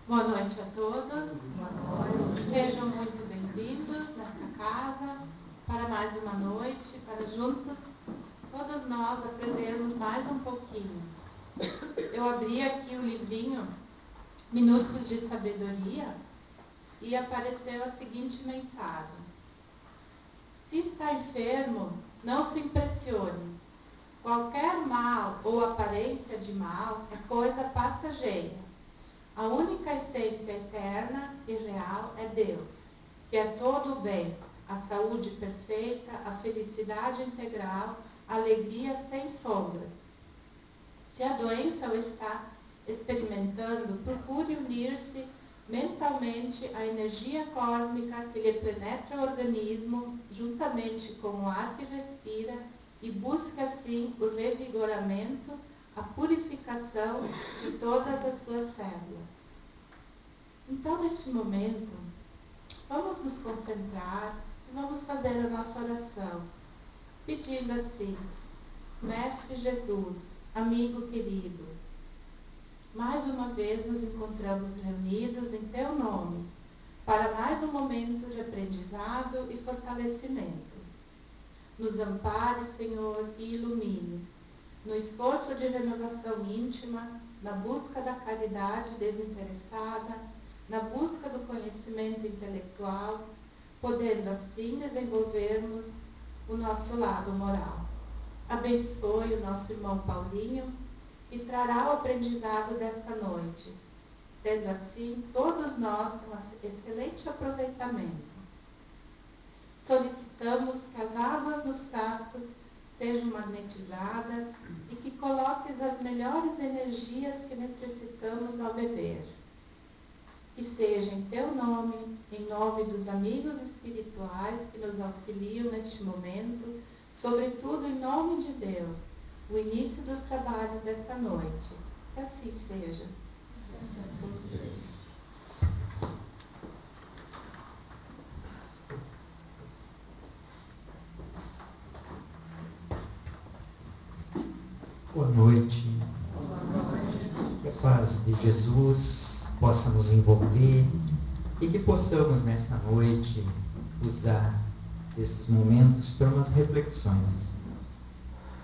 Boa noite a todos. Sejam muito bem-vindos nesta casa para mais uma noite, para juntos todos nós aprendermos mais um pouquinho. Eu abri aqui o livrinho Minutos de Sabedoria e apareceu a seguinte mensagem: se está enfermo, não se impressione. Qualquer mal ou aparência de mal é coisa passageira. A única essência eterna e real é Deus, que é todo o bem, a saúde perfeita, a felicidade integral, a alegria sem sombras. Se a doença o está experimentando, procure unir-se mentalmente à energia cósmica que lhe penetra o organismo, juntamente com o ar que respira, e busque assim o revigoramento, a purificação de todas as suas células. Então, neste momento, vamos nos concentrar e vamos fazer a nossa oração, pedindo assim: Mestre Jesus, amigo querido, mais uma vez nos encontramos reunidos em Teu nome, para mais um momento de aprendizado e fortalecimento. Nos ampare, Senhor, e ilumine, no esforço de renovação íntima, na busca da caridade desinteressada, na busca do conhecimento intelectual, podendo assim desenvolvermos o nosso lado moral. Abençoe o nosso irmão Paulinho e trará o aprendizado desta noite, tendo assim todos nós um excelente aproveitamento. Solicitamos que as águas dos frascos sejam magnetizadas e que coloques as melhores energias que necessitamos ao beber. Que seja em Teu nome, em nome dos amigos espirituais que nos auxiliam neste momento, sobretudo em nome de Deus, o início dos trabalhos desta noite. Que assim seja. Boa noite. Que a paz de Jesus possa nos envolver e que possamos nessa noite usar esses momentos para umas reflexões.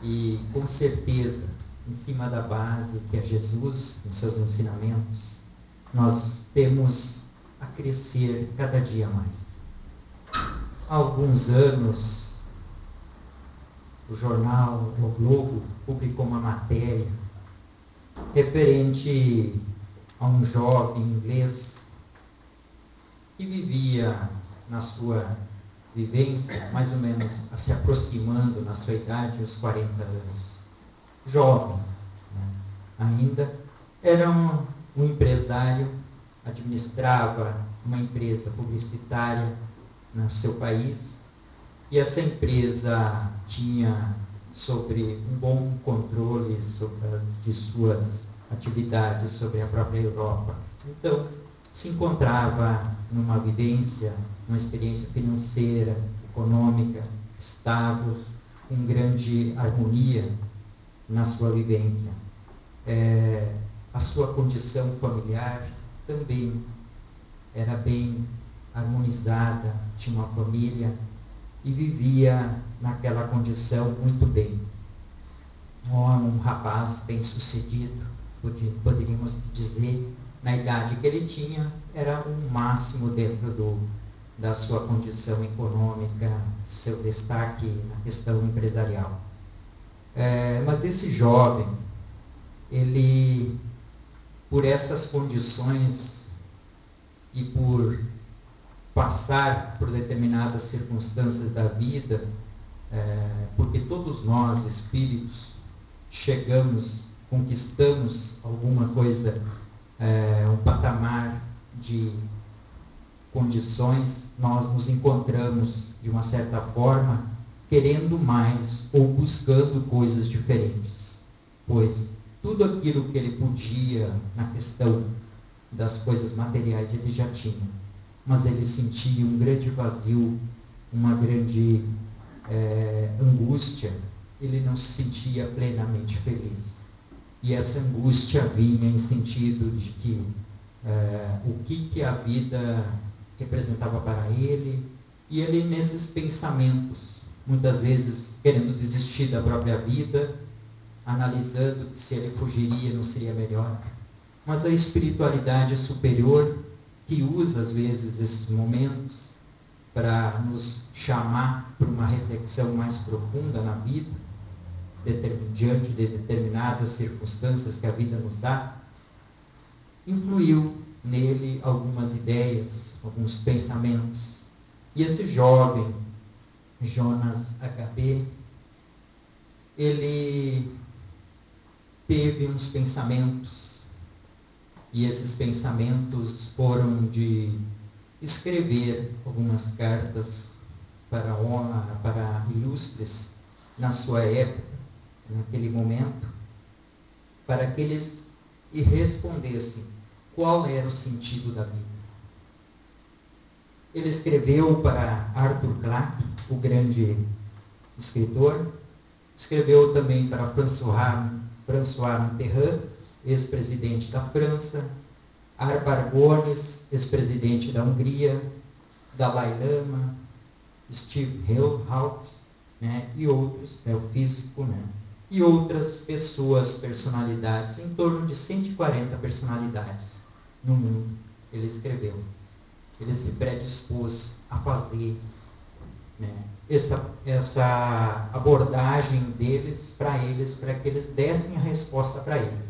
E com certeza, em cima da base que é Jesus, em seus ensinamentos, nós temos a crescer cada dia mais. Há alguns anos, o jornal O Globo publicou uma matéria referente a um jovem inglês que vivia na sua vivência, mais ou menos se aproximando na sua idade, uns 40 anos. Jovem, né? Ainda era um empresário, administrava uma empresa publicitária no seu país, e essa empresa tinha sobre um bom controle de suas atividades sobre a própria Europa. Então, se encontrava numa vivência, numa experiência financeira, econômica, estável, com grande harmonia na sua vivência. A sua condição familiar também era bem harmonizada, tinha uma família e vivia naquela condição muito bem. Um rapaz bem-sucedido, poderíamos dizer, na idade que ele tinha, era um máximo dentro da sua condição econômica, seu destaque na questão empresarial. Mas esse jovem, ele, por essas condições e por passar por determinadas circunstâncias da vida, porque todos nós, espíritos, conquistamos alguma coisa, um patamar de condições, nós nos encontramos, de uma certa forma, querendo mais ou buscando coisas diferentes. Pois tudo aquilo que ele podia, na questão das coisas materiais, ele já tinha. Mas ele sentia um grande vazio, uma grande angústia, ele não se sentia plenamente feliz. E essa angústia vinha em sentido de que o que a vida representava para ele, e ele nesses pensamentos, muitas vezes querendo desistir da própria vida, analisando que se ele fugiria não seria melhor. Mas a espiritualidade superior, que usa às vezes esses momentos para nos chamar para uma reflexão mais profunda na vida, diante de determinadas circunstâncias que a vida nos dá, influiu nele algumas ideias, alguns pensamentos. E esse jovem, Jonas HB, ele teve uns pensamentos, e esses pensamentos foram de escrever algumas cartas para ilustres na sua época, naquele momento, para que eles respondessem qual era o sentido da vida. Ele escreveu para Arthur Clarke, o grande escritor, escreveu também para François Mitterrand, ex-presidente da França, Arbargones, ex-presidente da Hungria, Dalai Lama, Steve Hawkes, e outros, o físico, e outras pessoas, personalidades, em torno de 140 personalidades no mundo, ele escreveu. Ele se predispôs a fazer essa abordagem deles, para que eles dessem a resposta para ele,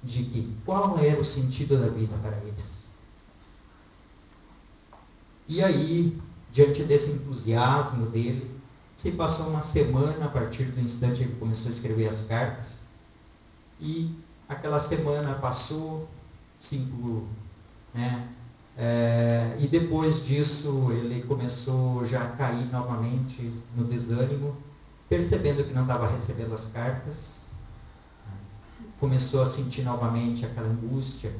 de que qual era o sentido da vida para eles. E aí, diante desse entusiasmo dele, se passou uma semana a partir do instante que ele começou a escrever as cartas, e aquela semana passou, e depois disso ele começou já a cair novamente no desânimo, percebendo que não estava recebendo as cartas, começou a sentir novamente aquela angústia,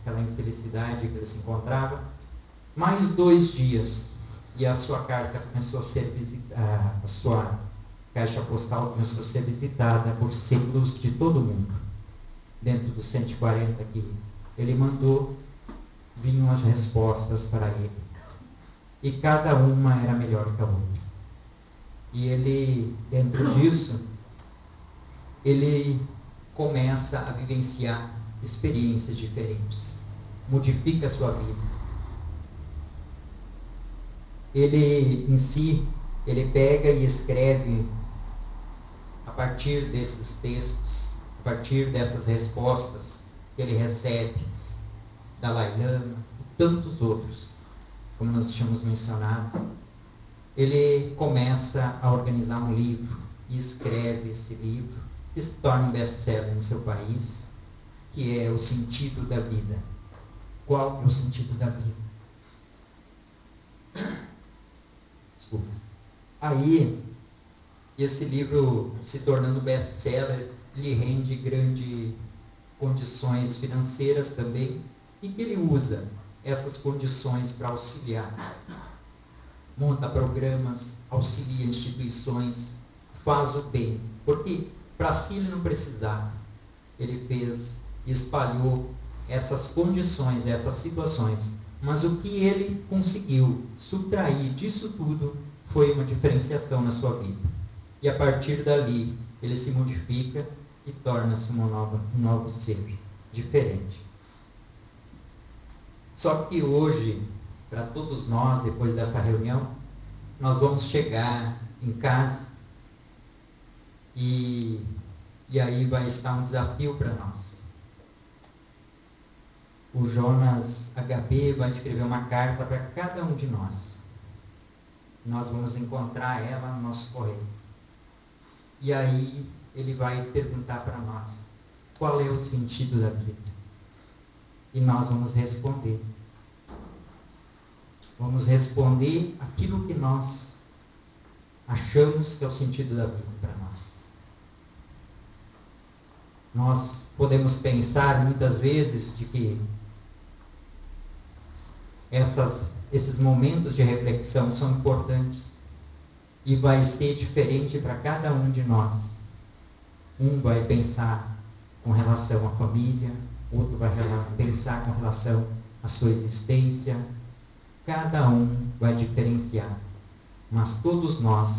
aquela infelicidade que ele se encontrava. Mais 2 dias e a sua carta começou a ser visitada, a sua caixa postal começou a ser visitada por símbolos de todo mundo. Dentro dos 140 que ele mandou, vinham as respostas para ele. E cada uma era melhor que a outra. E ele, dentro disso, ele começa a vivenciar experiências diferentes. Modifica a sua vida. Ele, em si, ele pega e escreve, a partir desses textos, a partir dessas respostas que ele recebe, Dalai Lama e tantos outros, como nós tínhamos mencionado, ele começa a organizar um livro e escreve esse livro, que se torna um best-seller no seu país, que é O Sentido da Vida. Qual é o sentido da vida? Desculpa. Aí, esse livro, se tornando best-seller, lhe rende grandes condições financeiras também, e que ele usa essas condições para auxiliar. Monta programas, auxilia instituições, faz o bem. Porque para si ele não precisava. Ele fez, espalhou essas condições, essas situações. Mas o que ele conseguiu subtrair disso tudo foi uma diferenciação na sua vida. E a partir dali, ele se modifica e torna-se um novo ser, diferente. Só que hoje, para todos nós, depois dessa reunião, nós vamos chegar em casa e aí vai estar um desafio para nós. O Jonas HB vai escrever uma carta para cada um de nós. Nós vamos encontrar ela no nosso correio. E aí ele vai perguntar para nós, qual é o sentido da vida? E nós vamos responder. Vamos responder aquilo que nós achamos que é o sentido da vida para nós. Nós podemos pensar muitas vezes de que esses momentos de reflexão são importantes e vai ser diferente para cada um de nós. Um vai pensar com relação à família, outro vai pensar com relação à sua existência. Cada um vai diferenciar, mas todos nós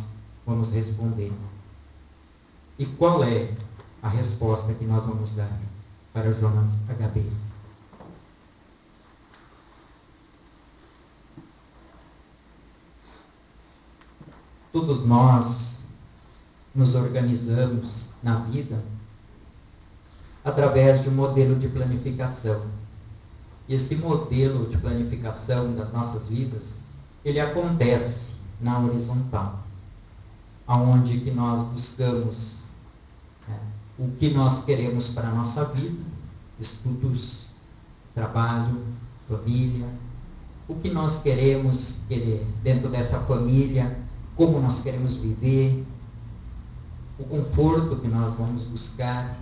vamos responder. E qual é a resposta que nós vamos dar para Jonas HB? Todos nós nos organizamos na vida através de um modelo de planificação. E esse modelo de planificação das nossas vidas, ele acontece na horizontal, aonde que nós buscamos o que nós queremos para a nossa vida, estudos, trabalho, família, o que nós queremos dentro dessa família, como nós queremos viver, o conforto que nós vamos buscar,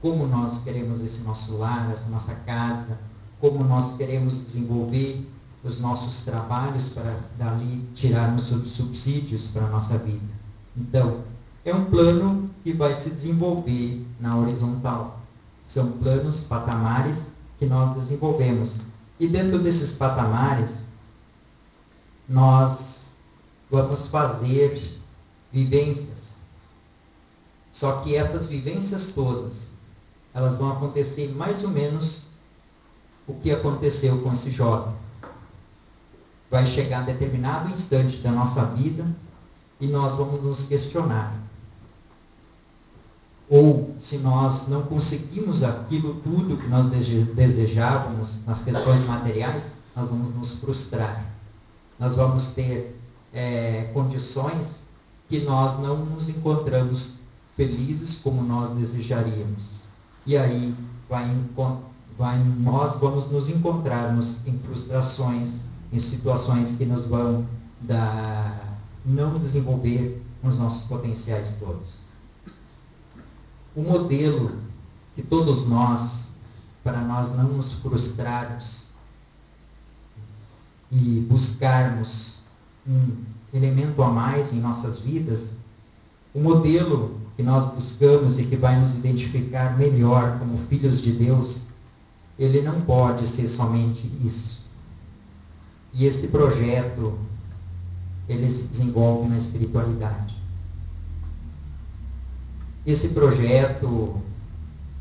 como nós queremos esse nosso lar, essa nossa casa, como nós queremos desenvolver os nossos trabalhos para dali tirarmos subsídios para a nossa vida. Então, é um plano que vai se desenvolver na horizontal. São planos, patamares que nós desenvolvemos. E dentro desses patamares, nós vamos fazer vivências. Só que essas vivências todas, elas vão acontecer mais ou menos o que aconteceu com esse jovem. Vai chegar a determinado instante da nossa vida e nós vamos nos questionar. Ou se nós não conseguimos aquilo tudo que nós desejávamos nas questões materiais, nós vamos nos frustrar. Nós vamos ter condições que nós não nos felizes como nós desejaríamos. E aí nós vamos nos encontrarmos em frustrações, em situações que nos vão não desenvolver os nossos potenciais todos. O modelo que todos nós, para nós não nos frustrarmos e buscarmos um elemento a mais em nossas vidas, o modelo que nós buscamos e que vai nos identificar melhor como filhos de Deus, ele não pode ser somente isso. E esse projeto, ele se desenvolve na espiritualidade. Esse projeto,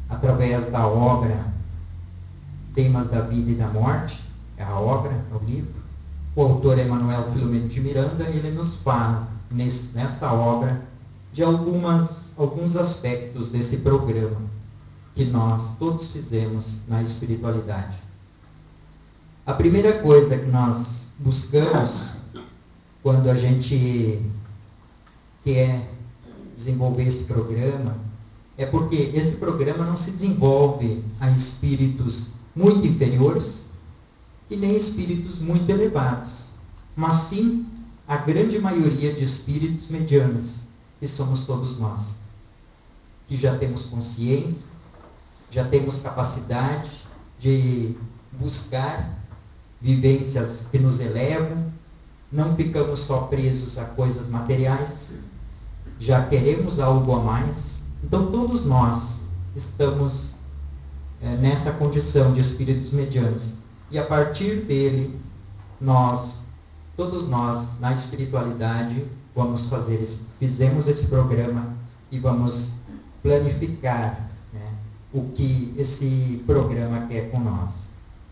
através da obra Temas da Vida e da Morte, é a obra, é o livro, o autor Emanuel Filomeno de Miranda, ele nos fala nessa obra de alguns aspectos desse programa que nós todos fizemos na espiritualidade. A primeira coisa que nós buscamos quando a gente quer desenvolver esse programa é porque esse programa não se desenvolve a espíritos muito inferiores e nem espíritos muito elevados, mas sim a grande maioria de espíritos medianos, que somos todos nós, que já temos consciência, já temos capacidade de buscar vivências que nos elevam, não ficamos só presos a coisas materiais, já queremos algo a mais. Então todos nós estamos nessa condição de espíritos medianos. E a partir dele, todos nós, na espiritualidade, fizemos esse programa e vamos planificar o que esse programa quer com nós.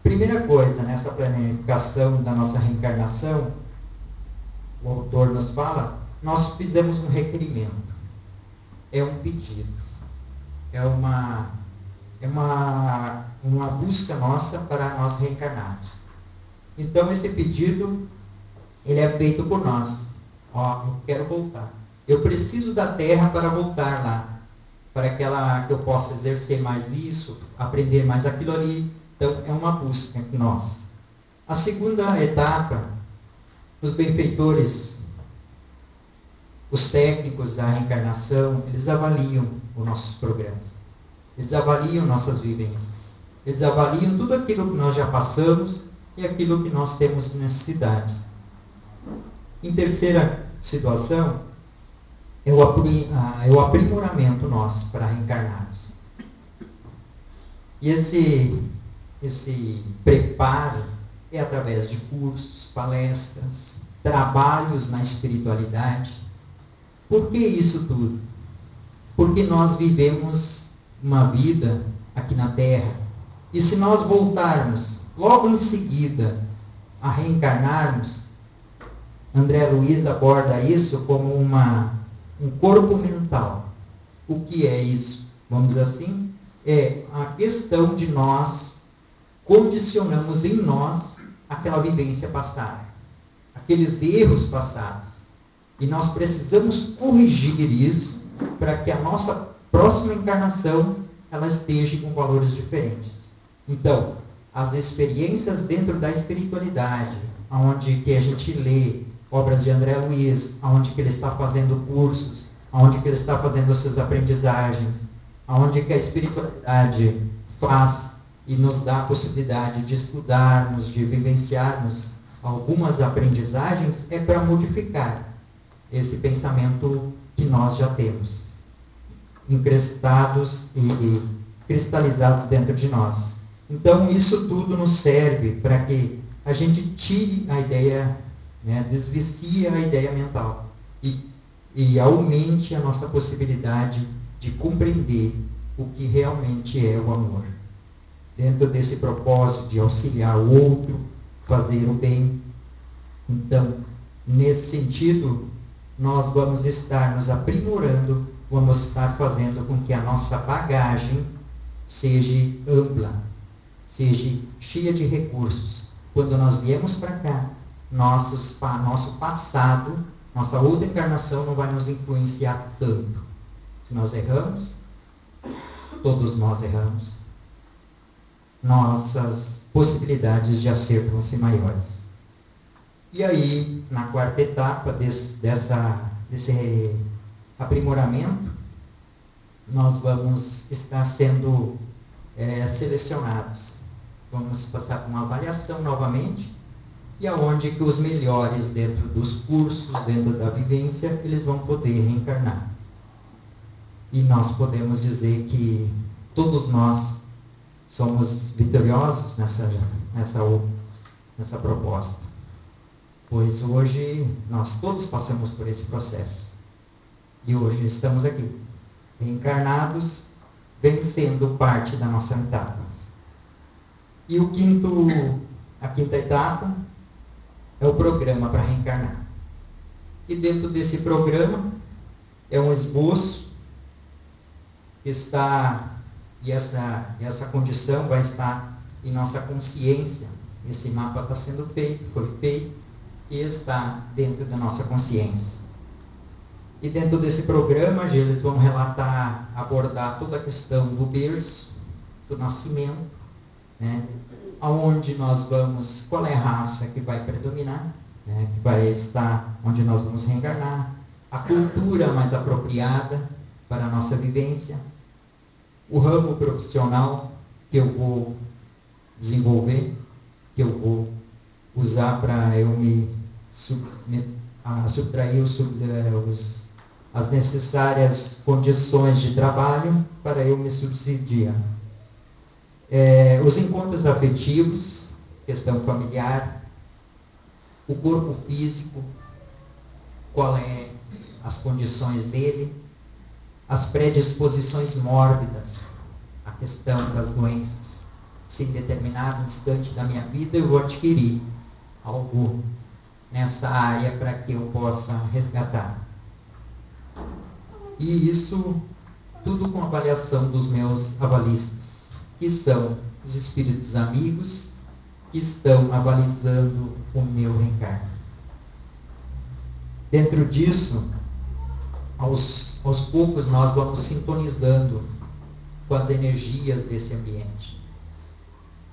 Primeira coisa, nessa planificação da nossa reencarnação, o autor nos fala, nós fizemos um requerimento. É um pedido. É uma busca nossa para nós reencarnarmos. Então esse pedido, ele é feito por nós. Eu quero voltar. Eu preciso da Terra para voltar lá. Para que eu possa exercer mais isso, aprender mais aquilo ali. Então é uma busca em nós. A segunda etapa, os benfeitores, os técnicos da reencarnação, eles avaliam os nossos programas. Eles avaliam nossas vivências. Eles avaliam tudo aquilo que nós já passamos e aquilo que nós temos necessidade. Em terceira situação, é o aprimoramento nosso para reencarnarmos. E esse preparo é através de cursos, palestras, trabalhos na espiritualidade. Por que isso tudo? Porque nós vivemos uma vida aqui na Terra. E se nós voltarmos logo em seguida a reencarnarmos, André Luiz aborda isso como um corpo mental. O que é isso? Vamos dizer assim, é a questão de nós condicionamos em nós aquela vivência passada, aqueles erros passados. E nós precisamos corrigir isso para que a nossa próxima encarnação ela esteja com valores diferentes. Então, as experiências dentro da espiritualidade, onde que a gente lê obras de André Luiz, onde que ele está fazendo cursos, onde que ele está fazendo as suas aprendizagens, onde que a espiritualidade faz e nos dá a possibilidade de estudarmos, de vivenciarmos algumas aprendizagens, é para modificar esse pensamento que nós já temos, incrustados e cristalizados dentro de nós. Então, isso tudo nos serve para que a gente tire a ideia, desvicie a ideia mental e aumente a nossa possibilidade de compreender o que realmente é o amor. Dentro desse propósito de auxiliar o outro, fazer o bem. Então, nesse sentido, nós vamos estar nos aprimorando, vamos estar fazendo com que a nossa bagagem seja ampla, seja cheia de recursos. Quando nós viemos para cá, nosso passado, nossa outra encarnação não vai nos influenciar tanto. Se nós erramos, todos nós erramos, nossas possibilidades de acerto vão ser maiores. E aí, na quarta etapa desse aprimoramento, nós vamos estar sendo selecionados. Vamos passar por uma avaliação novamente, e aonde que os melhores dentro dos cursos, dentro da vivência, eles vão poder reencarnar. E nós podemos dizer que todos nós somos vitoriosos nessa proposta. Pois hoje nós todos passamos por esse processo. E hoje estamos aqui, reencarnados, vencendo parte da nossa etapa. E a quinta etapa é o programa para reencarnar. E dentro desse programa é um esboço que está, e essa condição vai estar em nossa consciência. Esse mapa está sendo feito, foi feito, e está dentro da nossa consciência. E dentro desse programa, eles vão abordar toda a questão do berço, do nascimento, aonde nós vamos, qual é a raça que vai predominar, que vai estar onde nós vamos reencarnar, a cultura mais apropriada para a nossa vivência, o ramo profissional que eu vou desenvolver, que eu vou usar para eu subtrair as necessárias condições de trabalho para eu me subsidiar. Os encontros afetivos, questão familiar, o corpo físico, qual é as condições dele, as predisposições mórbidas, a questão das doenças. Se em determinado instante da minha vida eu vou adquirir algo nessa área para que eu possa resgatar. E isso tudo com avaliação dos meus avalistas, que são os espíritos amigos que estão avalizando o meu reencarno. Dentro disso, aos poucos nós vamos sintonizando com as energias desse ambiente.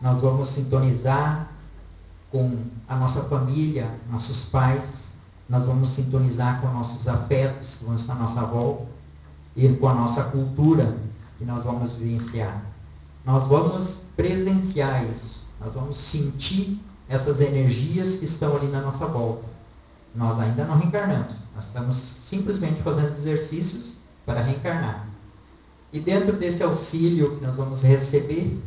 Nós vamos sintonizar com a nossa família, nossos pais, nós vamos sintonizar com nossos afetos que vão estar à nossa volta e com a nossa cultura que nós vamos vivenciar. Nós vamos presenciar isso, nós vamos sentir essas energias que estão ali na nossa volta. Nós ainda não reencarnamos, nós estamos simplesmente fazendo exercícios para reencarnar. E dentro desse auxílio que nós vamos receber,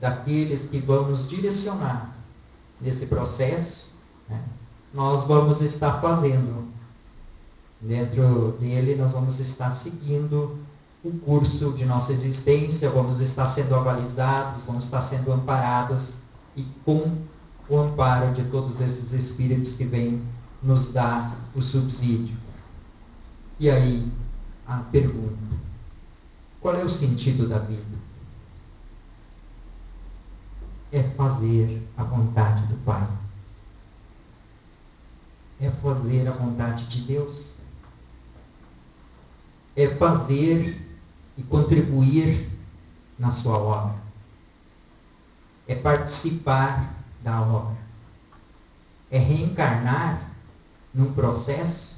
daqueles que vão nos direcionar nesse processo, né, nós vamos estar fazendo. Dentro dele, nós vamos estar seguindo o curso de nossa existência, vamos estar sendo avalizados, vamos estar sendo amparados, e com o amparo de todos esses espíritos que vêm nos dar o subsídio. E aí, a pergunta: qual é o sentido da vida? É fazer a vontade do Pai. É fazer a vontade de Deus. É fazer e contribuir na sua obra. É participar da obra. É reencarnar num processo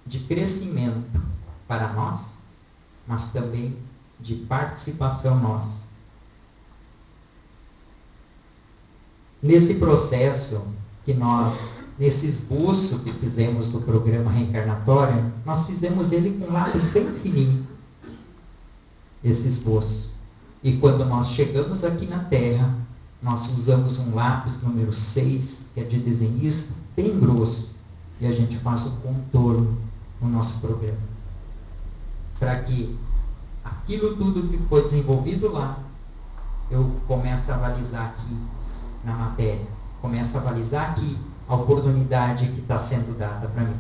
de crescimento para nós, mas também de participação nossa. Nesse processo que nós, nesse esboço que fizemos do programa reencarnatório, nós fizemos ele com lápis bem fininho, esse esboço. E quando nós chegamos aqui na Terra, nós usamos um lápis número 6, que é de desenhista, bem grosso, e a gente faz o contorno no nosso programa, para que aquilo tudo que foi desenvolvido lá, eu comece a avalizar aqui na matéria, comece a avalizar aqui a oportunidade que está sendo dada para mim.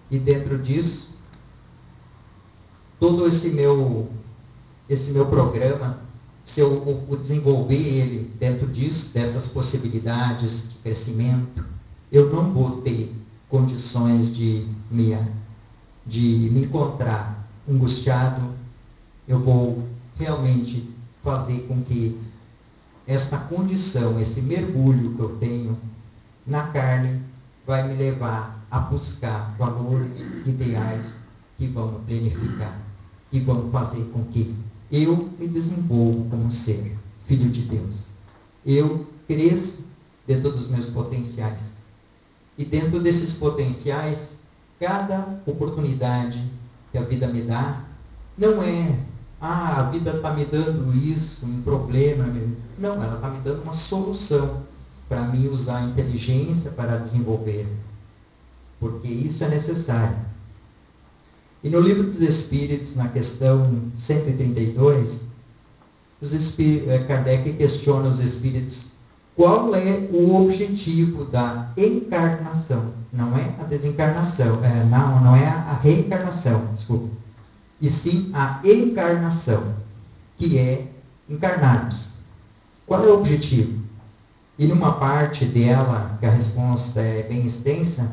E dentro disso, todo esse meu programa, se eu desenvolver ele dentro disso, dessas possibilidades de crescimento, eu não vou ter condições de me encontrar angustiado. Eu vou realmente fazer com que esta condição, esse mergulho que eu tenho na carne, vai me levar a buscar valores, ideais que vão me planificar, que vão fazer com que eu me desenvolva como ser, filho de Deus. Eu cresça dentro dos meus potenciais. E dentro desses potenciais, cada oportunidade que a vida me dá, não é, a vida está me dando isso, um problema. Não, ela está me dando uma solução para mim usar a inteligência para desenvolver. Porque isso é necessário. E no Livro dos Espíritos, na questão 132, Kardec questiona os espíritos qual é o objetivo da encarnação. Não é a desencarnação, não é a reencarnação, desculpa. E sim a encarnação, que é encarnarmos. Qual é o objetivo? E numa parte dela, que a resposta é bem extensa,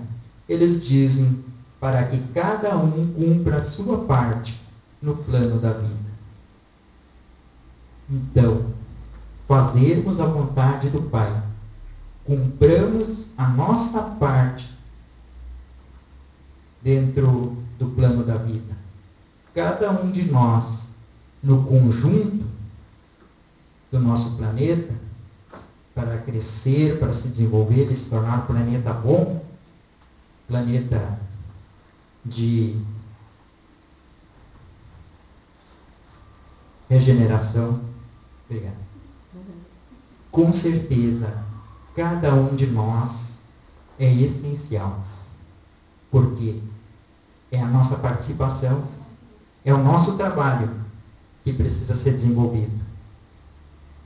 eles dizem para que cada um cumpra a sua parte no plano da vida. Então, fazermos a vontade do Pai, cumpramos a nossa parte dentro do plano da vida. Cada um de nós, no conjunto do nosso planeta, para crescer, para se desenvolver e se tornar um planeta bom, planeta de regeneração. Obrigado. Com certeza, cada um de nós é essencial, porque é a nossa participação, é o nosso trabalho que precisa ser desenvolvido.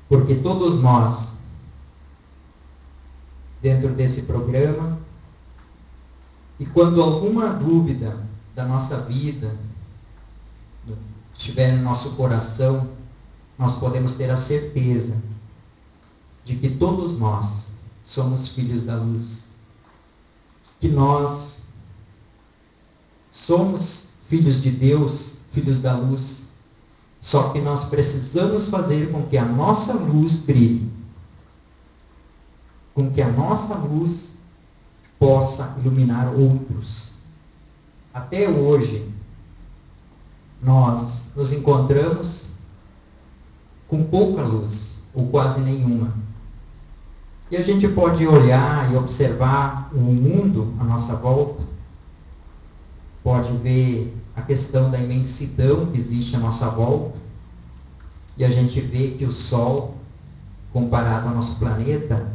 Porque todos nós, dentro desse programa, e quando alguma dúvida da nossa vida estiver no nosso coração, nós podemos ter a certeza de que todos nós somos filhos da luz. Que nós somos filhos de Deus, filhos da luz. Só que nós precisamos fazer com que a nossa luz brilhe. Com que a nossa luz possa iluminar outros. Até hoje, nós nos encontramos com pouca luz, ou quase nenhuma. E a gente pode olhar e observar o mundo à nossa volta, pode ver a questão da imensidão que existe à nossa volta, e a gente vê que o Sol, comparado ao nosso planeta,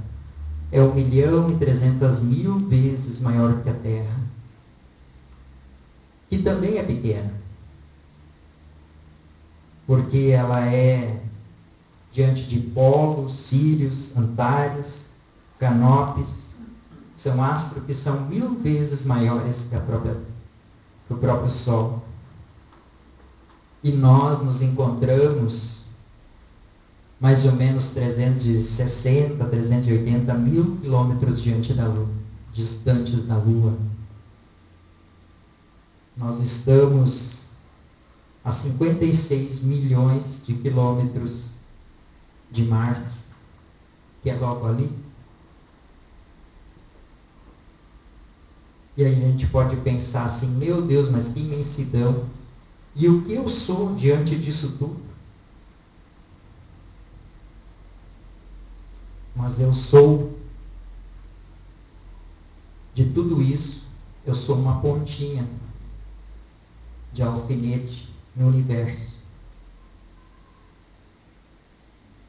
é 1.300.000 vezes maior que a Terra, que também é pequena, porque ela é diante de Polos, Sírios, Antares, Canopes, são astros que são 1000 vezes maiores que o próprio Sol. E nós nos encontramos mais ou menos 360, 380 mil quilômetros diante da Lua, distantes da Lua. Nós estamos a 56 milhões de quilômetros de Marte, que é logo ali. E aí a gente pode pensar assim, meu Deus, mas que imensidão. E o que eu sou diante disso tudo? Mas eu sou, de tudo isso, eu sou uma pontinha de alfinete no universo.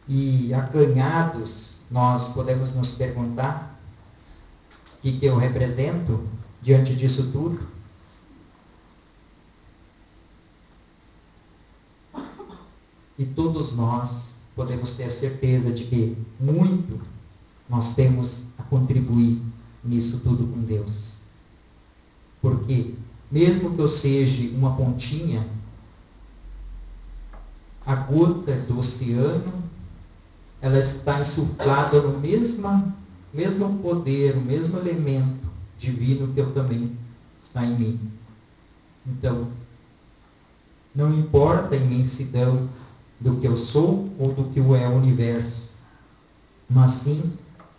E acanhados, nós podemos nos perguntar o que eu represento diante disso tudo. E todos nós podemos ter a certeza de que muito nós temos a contribuir nisso tudo com Deus. Porque, mesmo que eu seja uma pontinha, a gota do oceano, ela está insuflada no mesmo poder, o mesmo elemento divino que eu também está em mim. Então, não importa a imensidão do que eu sou ou do que é o universo, mas sim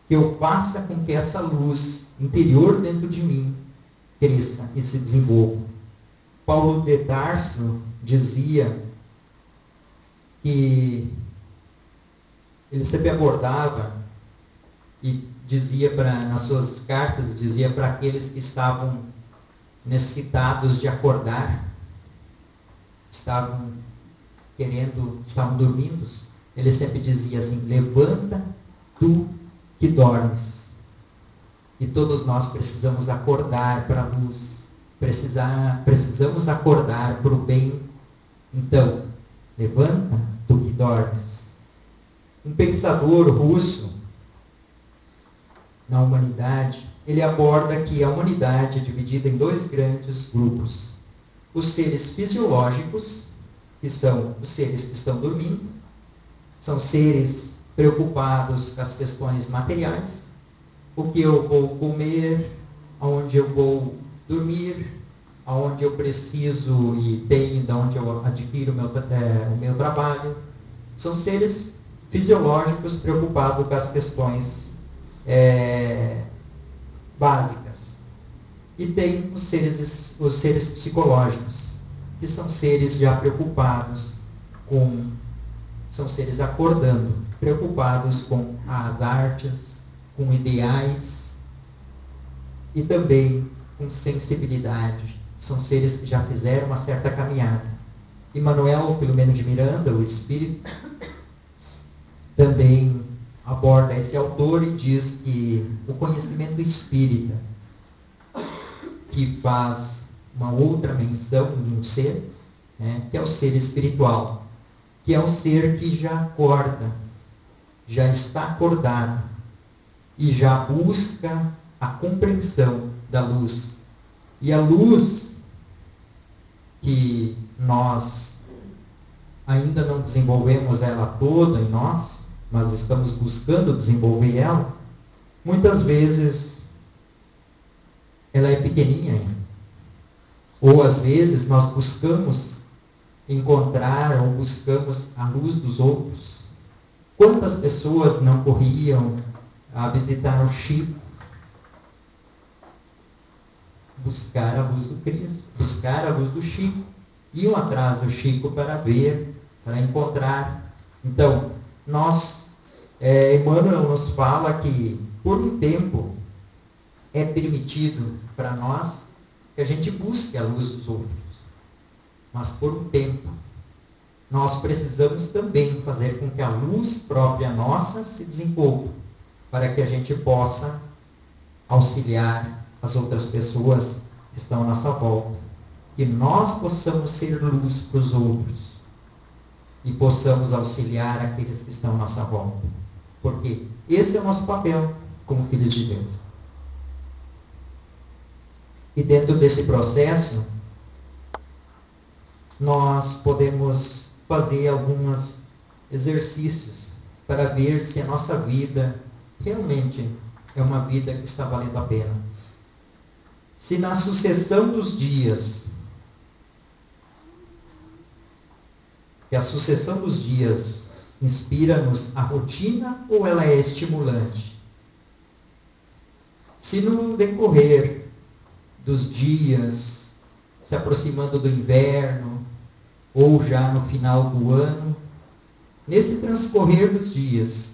que eu faça com que essa luz interior dentro de mim cresça e se desenvolva. Paulo de Tarso dizia que ele sempre abordava e dizia nas suas cartas, dizia para aqueles que estavam necessitados de acordar, estavam dormindo, ele sempre dizia assim: levanta tu que dormes. E todos nós precisamos acordar para a luz, precisamos acordar para o bem. Então, levanta tu que dormes. Um pensador russo na humanidade, ele aborda que a humanidade é dividida em dois grandes grupos: os seres fisiológicos, que são os seres que estão dormindo, são seres preocupados com as questões materiais, o que eu vou comer, aonde eu vou dormir, aonde eu preciso e tenho, de onde eu adquiro o meu trabalho. São seres fisiológicos preocupados com as questões básicas. E tem os seres psicológicos, que são seres já preocupados são seres acordando, preocupados com as artes, com ideais e também com sensibilidade. São seres que já fizeram uma certa caminhada. E Manuel Filomeno de Miranda, o espírito, também aborda esse autor e diz que o conhecimento espírita, que faz uma outra menção de um ser, que é o ser espiritual, que é o ser que já acorda, já está acordado e já busca a compreensão da luz. E a luz que nós ainda não desenvolvemos ela toda em nós, mas estamos buscando desenvolver ela, muitas vezes ela é pequenininha ainda. Ou às vezes nós buscamos encontrar ou buscamos a luz dos outros. Quantas pessoas não corriam a visitar o Chico, buscar a luz do Cristo, buscar a luz do Chico, iam atrás do Chico para ver, para encontrar. Então, Emmanuel nos fala que por um tempo é permitido para nós que a gente busque a luz dos outros. mas por um tempo. Nós precisamos também fazer com que a luz própria nossa se desenvolva, para que a gente possa auxiliar as outras pessoas que estão à nossa volta. Que nós possamos ser luz para os outros e possamos auxiliar aqueles que estão à nossa volta. Porque esse é o nosso papel como filhos de Deus. E dentro desse processo, nós podemos fazer alguns exercícios para ver se a nossa vida realmente é uma vida que está valendo a pena. Se na sucessão dos dias, que a sucessão dos dias inspira-nos a rotina ou ela é estimulante? Se no decorrer dos dias, se aproximando do inverno, ou já no final do ano, nesse transcorrer dos dias,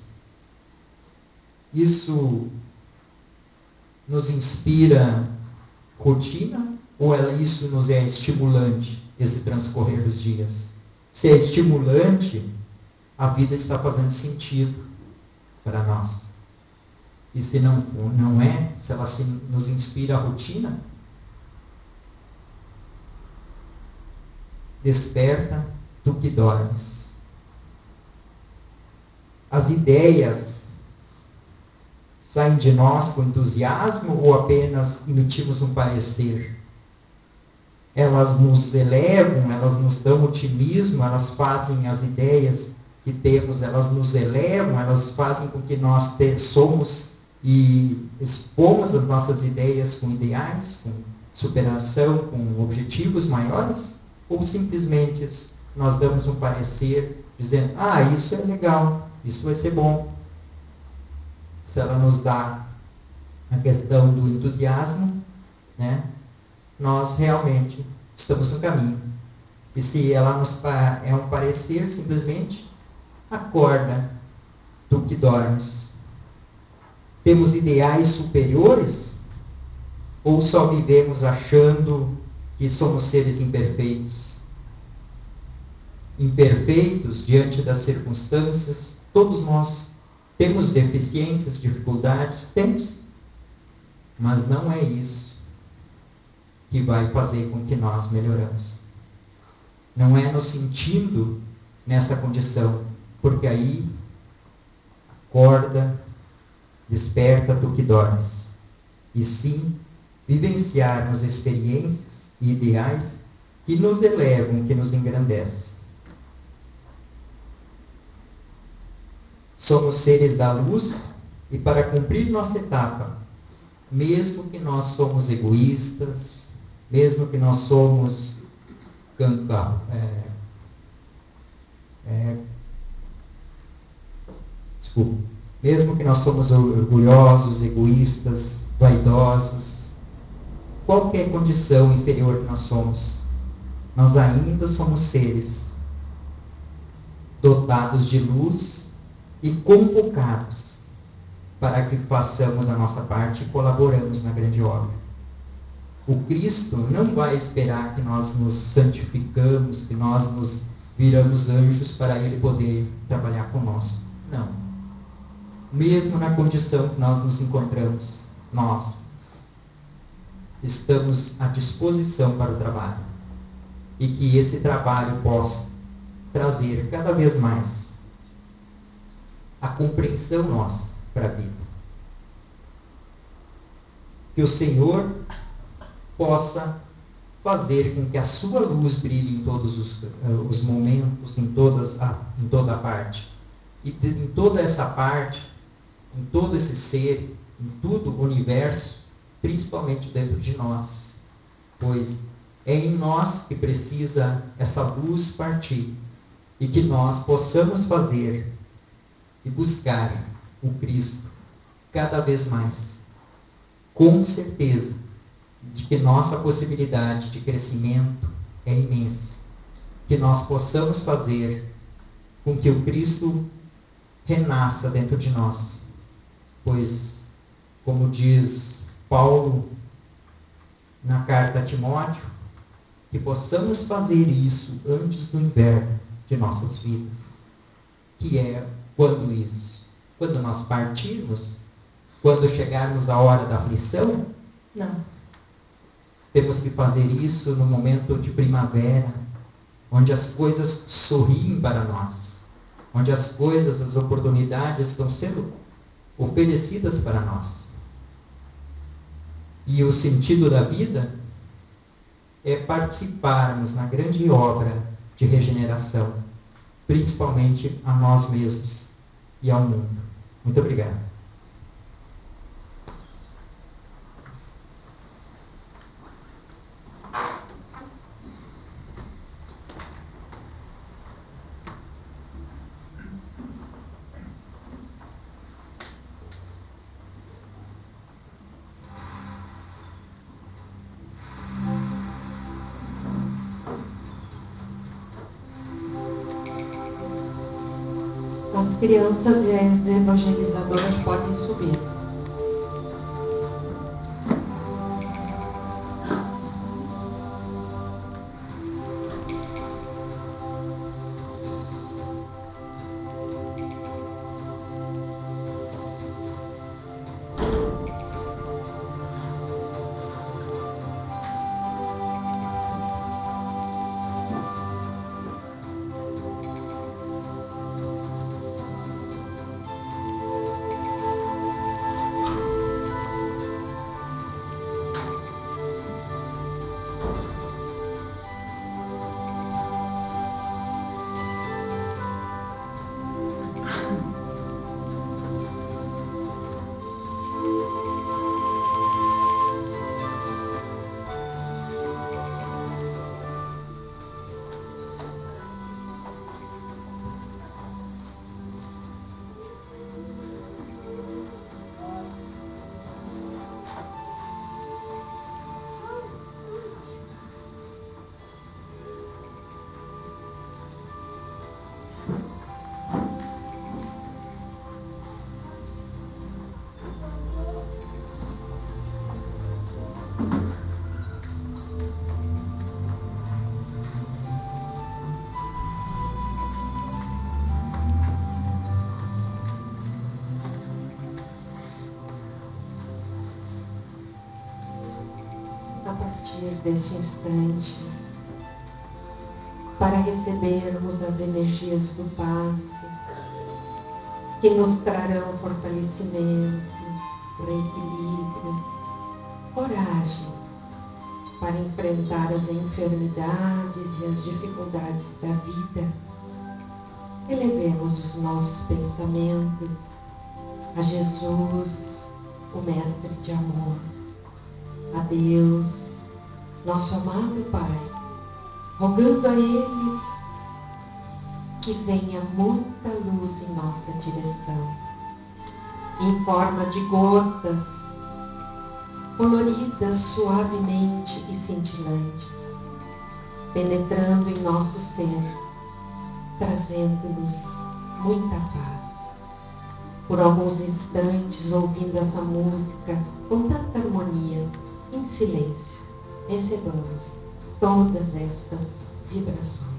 isso nos inspira rotina ou isso nos é estimulante, esse transcorrer dos dias? Se é estimulante, a vida está fazendo sentido para nós. E se não é, se ela nos inspira a rotina, desperta tu que dormes. As ideias saem de nós com entusiasmo ou apenas emitimos um parecer? Elas nos elevam, elas nos dão otimismo, elas fazem as ideias que temos, elas nos elevam, elas fazem com que nós somos e expomos as nossas ideias com ideais, com superação, com objetivos maiores? Ou simplesmente nós damos um parecer dizendo, isso é legal, isso vai ser bom. Se ela nos dá a questão do entusiasmo, né, nós realmente estamos no caminho. E se ela é um parecer, simplesmente, acorda, tu que dormes. Temos ideais superiores? Ou só vivemos achando que somos seres imperfeitos? Imperfeitos diante das circunstâncias, todos nós temos deficiências, dificuldades, temos. Mas não é isso que vai fazer com que nós melhoramos. Não é nos sentindo nessa condição, porque aí acorda, desperta tu que dormes. E sim, vivenciarmos experiências e ideais que nos elevam, que nos engrandecem. Somos seres da luz e para cumprir nossa etapa, mesmo que nós somos egoístas, mesmo que nós somos mesmo que nós somos orgulhosos, egoístas, vaidosos, qualquer condição inferior que nós somos, nós ainda somos seres dotados de luz e convocados para que façamos a nossa parte e colaboramos na grande obra. O Cristo não vai esperar que nós nos santificamos, que nós nos viramos anjos para Ele poder trabalhar conosco. Não. Mesmo na condição que nós nos encontramos, nós estamos à disposição para o trabalho. E que esse trabalho possa trazer cada vez mais a compreensão nossa para a vida. Que o Senhor possa fazer com que a sua luz brilhe em todos os momentos, em toda a parte. E em toda essa parte, em todo esse ser, em todo o universo, principalmente dentro de nós. Pois é em nós que precisa essa luz partir. E que nós possamos fazer e buscar o Cristo cada vez mais. Com certeza de que nossa possibilidade de crescimento é imensa. Que nós possamos fazer com que o Cristo renasça dentro de nós. Pois, como diz Paulo na carta a Timóteo, que possamos fazer isso antes do inverno de nossas vidas. Que é quando isso? Quando nós partirmos? Quando chegarmos à hora da aflição? Não. Temos que fazer isso no momento de primavera, onde as coisas sorriem para nós, onde as coisas, as oportunidades estão sendo oferecidas para nós. E o sentido da vida é participarmos na grande obra de regeneração, principalmente a nós mesmos e ao mundo. Muito obrigado. As crianças e as evangelizadoras podem subir. Deste instante, para recebermos as energias do passe, que nos trarão fortalecimento, reequilíbrio, coragem para enfrentar as enfermidades e as dificuldades da vida. Elevemos os nossos pensamentos a Jesus, o Mestre de amor, a Deus, nosso amado Pai, rogando a eles que venha muita luz em nossa direção, em forma de gotas, coloridas suavemente e cintilantes, penetrando em nosso ser, trazendo-nos muita paz. Por alguns instantes, ouvindo essa música com tanta harmonia, em silêncio, recebamos todas estas vibrações.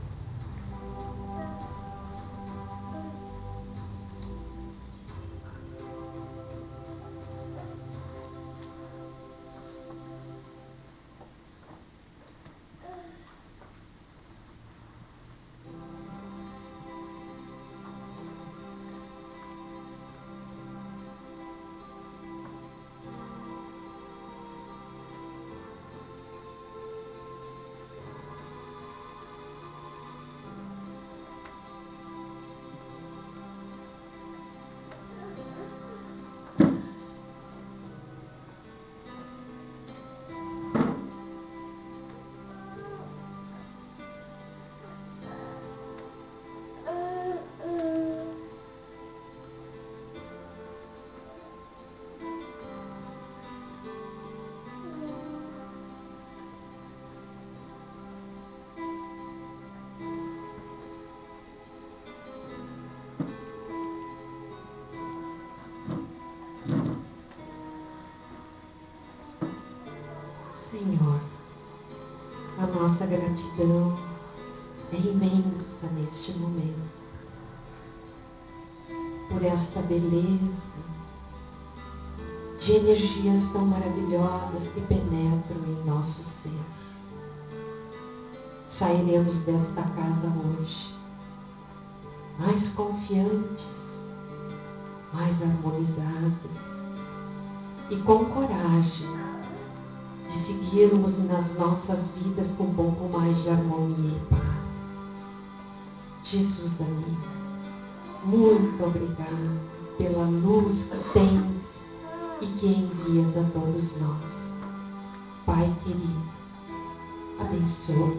nossa gratidão é imensa neste momento por esta beleza de energias tão maravilhosas que penetram em nosso ser. Sairemos desta casa hoje mais confiantes, mais harmonizados e com coragem de seguirmos nas nossas vidas com um pouco mais de harmonia e paz. Jesus amigo, muito obrigado pela luz que tens e que envias a todos nós. Pai querido, abençoa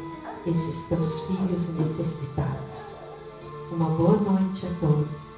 esses teus filhos necessitados. Uma boa noite a todos.